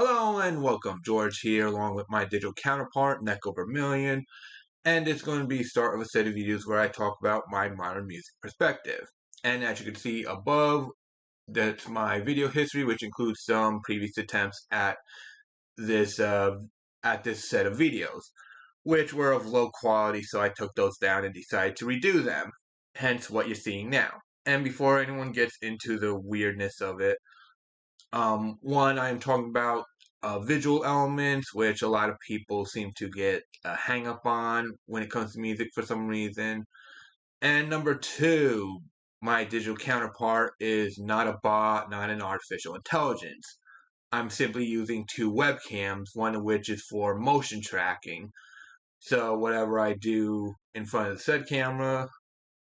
Hello and welcome, George here, along with my digital counterpart, Neko Vermillion, and it's going to be the start of a set of videos where I talk about my modern music perspective. And as you can see above, that's my video history, which includes some previous attempts at this set of videos, which were of low quality, so I took those down and decided to redo them. Hence what you're seeing now. And before anyone gets into the weirdness of it, one, I'm talking about visual elements, which a lot of people seem to get a hang up on when it comes to music for some reason. And number two, my digital counterpart is not a bot, not an artificial intelligence. I'm simply using two webcams, one of which is for motion tracking. So whatever I do in front of the said camera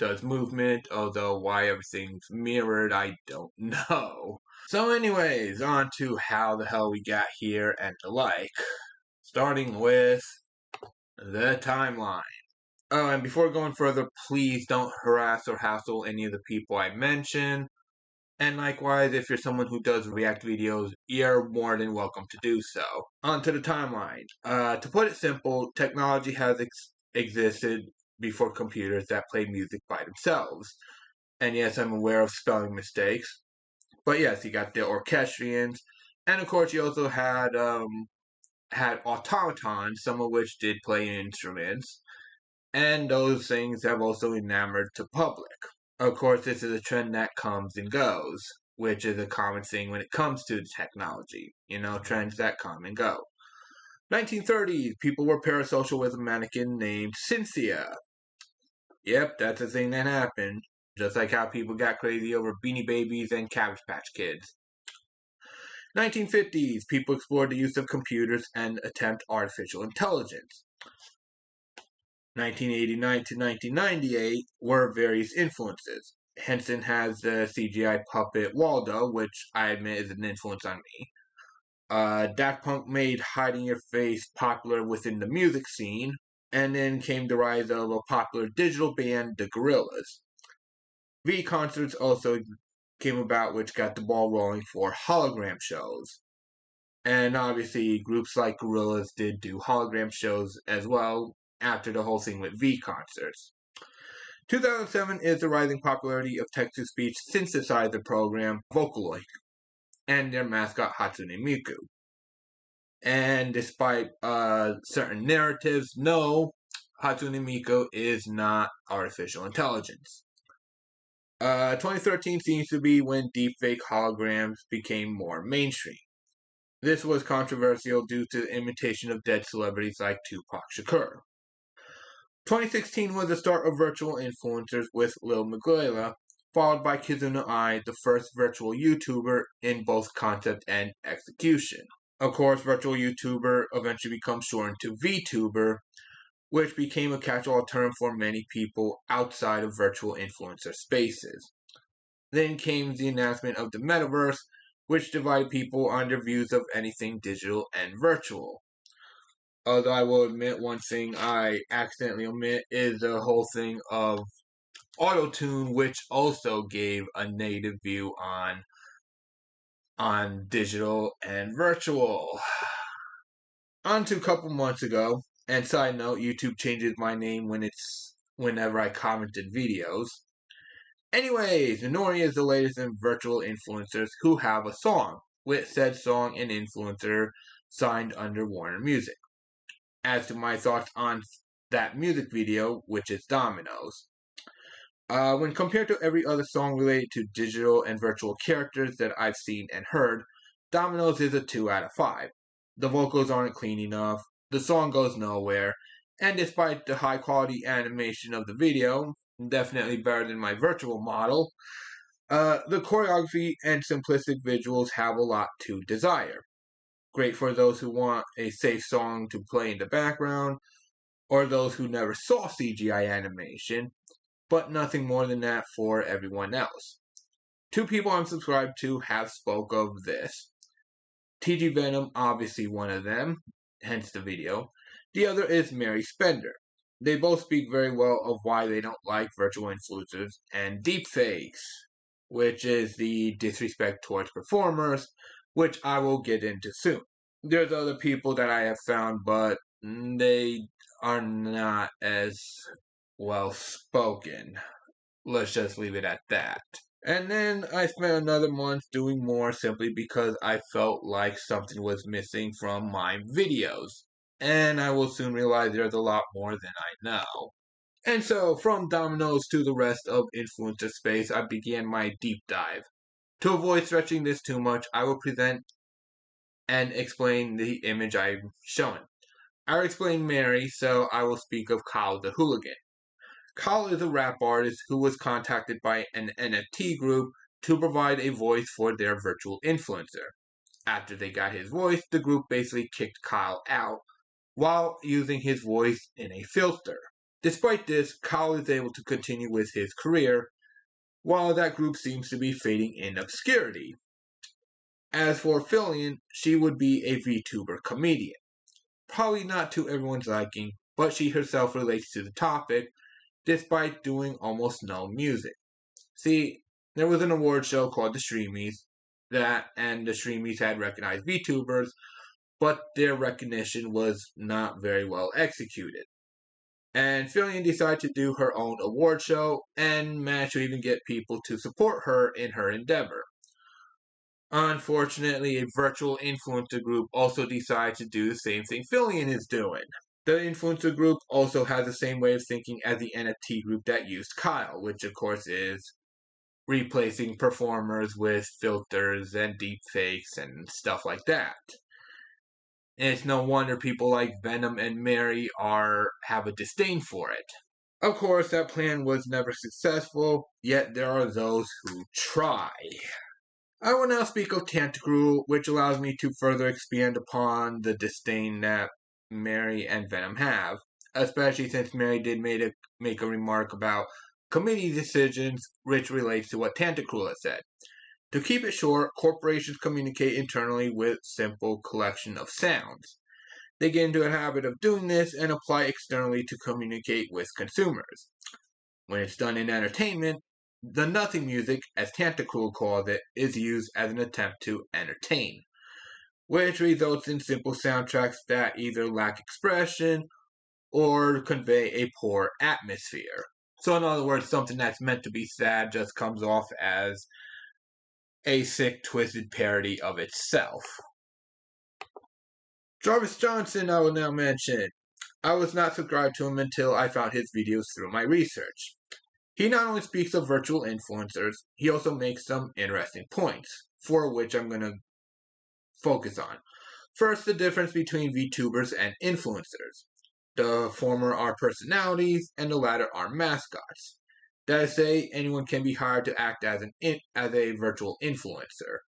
does movement, although why everything's mirrored, I don't know. So anyways, on to how the hell we got here and the like. Starting with the timeline. Oh, and before going further, please don't harass or hassle any of the people I mention. And likewise, if you're someone who does react videos, you're more than welcome to do so. On to the timeline. To put it simple, technology has existed before computers that play music by themselves. And yes, I'm aware of spelling mistakes. But yes, you got the orchestrions. And of course, you also had automatons, some of which did play instruments. And those things have also enamored to public. Of course, this is a trend that comes and goes, which is a common thing when it comes to technology. You know, trends that come and go. 1930s, people were parasocial with a mannequin named Cynthia. Yep, that's a thing that happened. Just like how people got crazy over Beanie Babies and Cabbage Patch Kids. 1950s, people explored the use of computers and attempt artificial intelligence. 1989 to 1998 were various influences. Henson has the CGI puppet Waldo, which I admit is an influence on me. Daft Punk made Hiding Your Face popular within the music scene, and then came the rise of a popular digital band, the Gorillaz. V concerts also came about, which got the ball rolling for hologram shows. And obviously, groups like Gorillaz did do hologram shows as well after the whole thing with V concerts. 2007 is the rising popularity of text-to-speech synthesizer program Vocaloid and their mascot Hatsune Miku. And despite certain narratives, no, Hatsune Miku is not artificial intelligence. 2013 seems to be when deepfake holograms became more mainstream. This was controversial due to the imitation of dead celebrities like Tupac Shakur. 2016 was the start of virtual influencers with Lil Miguela, followed by Kizuna Ai, the first virtual YouTuber in both concept and execution. Of course, virtual YouTuber eventually becomes shortened to VTuber, which became a catch-all term for many people outside of virtual influencer spaces. Then came the announcement of the metaverse, which divided people on their views of anything digital and virtual. Although I will admit one thing I accidentally omit is the whole thing of auto-tune, which also gave a negative view on digital and virtual. On to a couple months ago, and side note, YouTube changes my name whenever I commented videos. Anyways, Nori is the latest in virtual influencers who have a song, with said song and influencer signed under Warner Music. As to my thoughts on that music video, which is Dominoes. When compared to every other song related to digital and virtual characters that I've seen and heard, Dominoes is a 2 out of 5. The vocals aren't clean enough, the song goes nowhere, and despite the high quality animation of the video, definitely better than my virtual model, the choreography and simplistic visuals have a lot to desire. Great for those who want a safe song to play in the background, or those who never saw CGI animation, but nothing more than that for everyone else. Two people I'm subscribed to have spoke of this. TG Venom, obviously one of them, hence the video. The other is Mary Spender. They both speak very well of why they don't like virtual influencers and deepfakes, which is the disrespect towards performers, which I will get into soon. There's other people that I have found, but they are not as well spoken. Let's just leave it at that. And then I spent another month doing more simply because I felt like something was missing from my videos. And I will soon realize there's a lot more than I know. And so, from Dominoes to the rest of influencer space, I began my deep dive. To avoid stretching this too much, I will present and explain the image I'm showing. I will explain Mary, so I will speak of Kyle the Hooligan. Kyle is a rap artist who was contacted by an NFT group to provide a voice for their virtual influencer. After they got his voice, the group basically kicked Kyle out while using his voice in a filter. Despite this, Kyle is able to continue with his career, while that group seems to be fading in obscurity. As for Fillion, she would be a VTuber comedian. Probably not to everyone's liking, but she herself relates to the topic, despite doing almost no music. See, there was an award show called the Streamies, and the Streamies had recognized VTubers, but their recognition was not very well executed. And Fillion decided to do her own award show and managed to even get people to support her in her endeavor. Unfortunately, a virtual influencer group also decided to do the same thing Fillion is doing. The influencer group also has the same way of thinking as the NFT group that used Kyle, which of course is replacing performers with filters and deepfakes and stuff like that. And it's no wonder people like Venom and Mary have a disdain for it. Of course, that plan was never successful, yet there are those who try. I will now speak of Tentacruel, which allows me to further expand upon the disdain that Mary and Venom have, especially since Mary did make a remark about committee decisions, which relates to what Tentacruel has said. To keep it short, corporations communicate internally with simple collection of sounds. They get into a habit of doing this and apply externally to communicate with consumers. When it's done in entertainment, the nothing music, as Tentacruel calls it, is used as an attempt to entertain, which results in simple soundtracks that either lack expression or convey a poor atmosphere. So in other words, something that's meant to be sad just comes off as a sick, twisted parody of itself. Jarvis Johnson, I will now mention. I was not subscribed to him until I found his videos through my research. He not only speaks of virtual influencers, he also makes some interesting points, for which I'm going to focus on. First, the difference between VTubers and influencers. The former are personalities, and the latter are mascots. That is to say, anyone can be hired to act as a virtual influencer.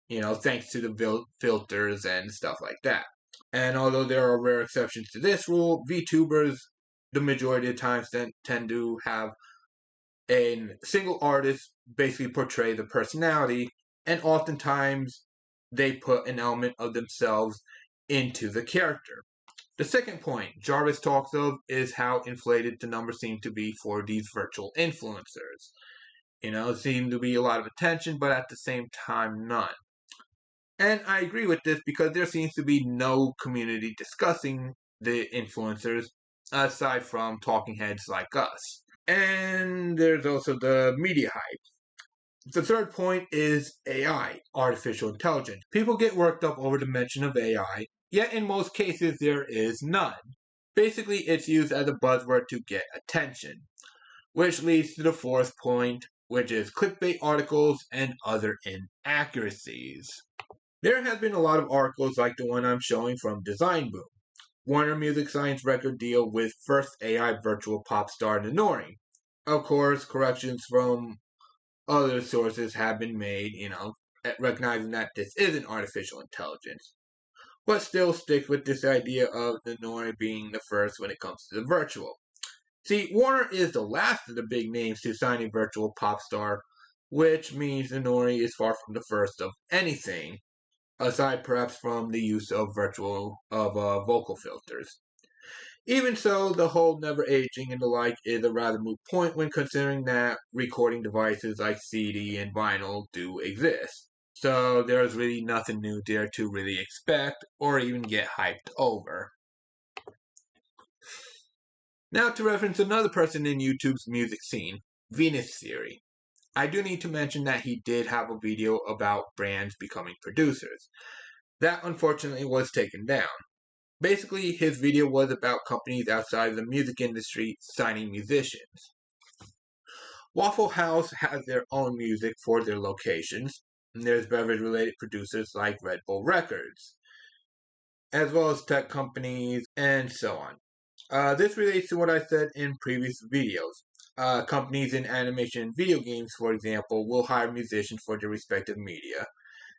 Thanks to the filters and stuff like that. And although there are rare exceptions to this rule, VTubers, the majority of times, tend to have a single artist basically portray the personality, and oftentimes they put an element of themselves into the character. The second point Jarvis talks of is how inflated the numbers seem to be for these virtual influencers. It seems to be a lot of attention, but at the same time, none. And I agree with this because there seems to be no community discussing the influencers aside from talking heads like us. And there's also the media hype. The third point is AI, artificial intelligence. People get worked up over the mention of AI, yet in most cases there is none. Basically, it's used as a buzzword to get attention, which leads to the fourth point, which is clickbait articles and other inaccuracies. There have been a lot of articles like the one I'm showing from Design Boom. Warner Music signs record deal with first AI virtual pop star Nonori. Of course, corrections from other sources have been made, recognizing that this isn't artificial intelligence. But still sticks with this idea of Nonori being the first when it comes to the virtual. See, Warner is the last of the big names to sign a virtual pop star, which means Nonori is far from the first of anything, aside perhaps from the use of vocal filters. Even so, the whole never aging and the like is a rather moot point when considering that recording devices like CD and vinyl do exist. So there's really nothing new there to really expect or even get hyped over. Now to reference another person in YouTube's music scene, Venus Theory. I do need to mention that he did have a video about brands becoming producers. That unfortunately was taken down. Basically, his video was about companies outside of the music industry signing musicians. Waffle House has their own music for their locations, and there's beverage-related producers like Red Bull Records, as well as tech companies, and so on. This relates to what I said in previous videos. Companies in animation and video games, for example, will hire musicians for their respective media,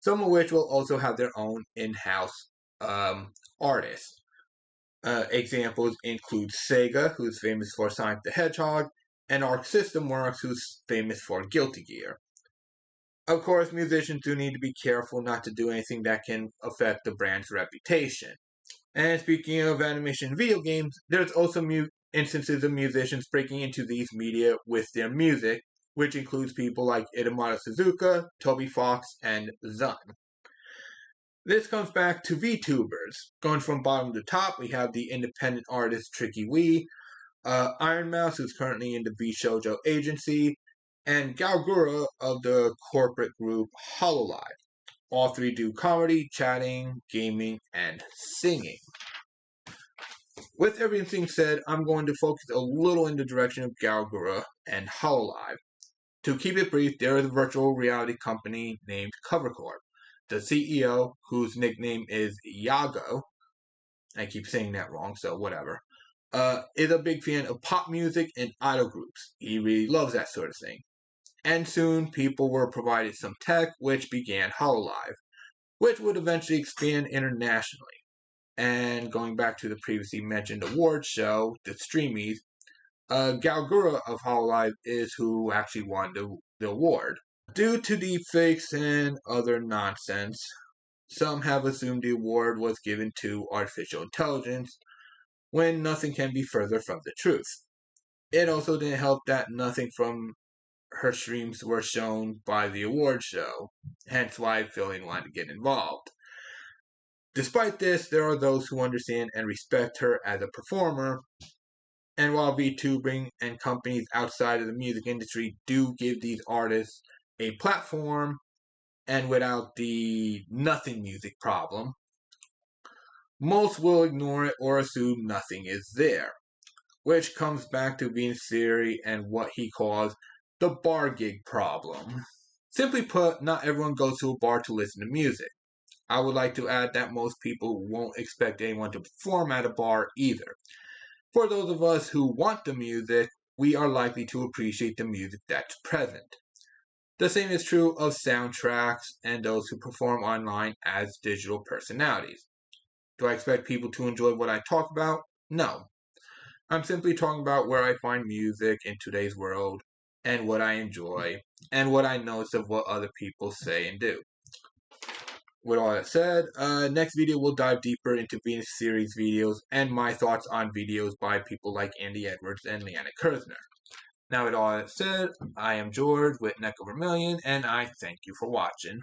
some of which will also have their own in-house artists. Examples include Sega, who's famous for Sonic the Hedgehog, and Arc System Works, who's famous for Guilty Gear. Of course, musicians do need to be careful not to do anything that can affect the brand's reputation. And speaking of animation video games, there's also instances of musicians breaking into these media with their music, which includes people like Itamoto Suzuka, Toby Fox, and Zun. This comes back to VTubers. Going from bottom to top, we have the independent artist Tricky Wee, Iron Mouse, who's currently in the VShojo agency, and Galgura of the corporate group Hololive. All three do comedy, chatting, gaming, and singing. With everything said, I'm going to focus a little in the direction of Galgura and Hololive. To keep it brief, there is a virtual reality company named CoverCorp. The CEO, whose nickname is Yago, I keep saying that wrong, so whatever, is a big fan of pop music and idol groups. He really loves that sort of thing. And soon, people were provided some tech, which began Hololive, which would eventually expand internationally. And going back to the previously mentioned award show, the Streamies, Galgura of Hololive is who actually won the award. Due to deepfakes and other nonsense, some have assumed the award was given to artificial intelligence, when nothing can be further from the truth. It also didn't help that nothing from her streams were shown by the award show, hence why I feel he wanted to get involved. Despite this, there are those who understand and respect her as a performer, and while VTubing and companies outside of the music industry do give these artists a platform, and without the nothing music problem, most will ignore it or assume nothing is there, which comes back to Venus Theory and what he calls the bar gig problem. Simply put, not everyone goes to a bar to listen to music. I would like to add that most people won't expect anyone to perform at a bar either. For those of us who want the music, we are likely to appreciate the music that's present. The same is true of soundtracks and those who perform online as digital personalities. Do I expect people to enjoy what I talk about? No. I'm simply talking about where I find music in today's world, and what I enjoy, and what I notice of what other people say and do. With all that said, next video we'll dive deeper into Venus Theory's videos and my thoughts on videos by people like Andy Edwards and Leanna Kersner. Now with all that said, I am George with Neck Over Million, and I thank you for watching.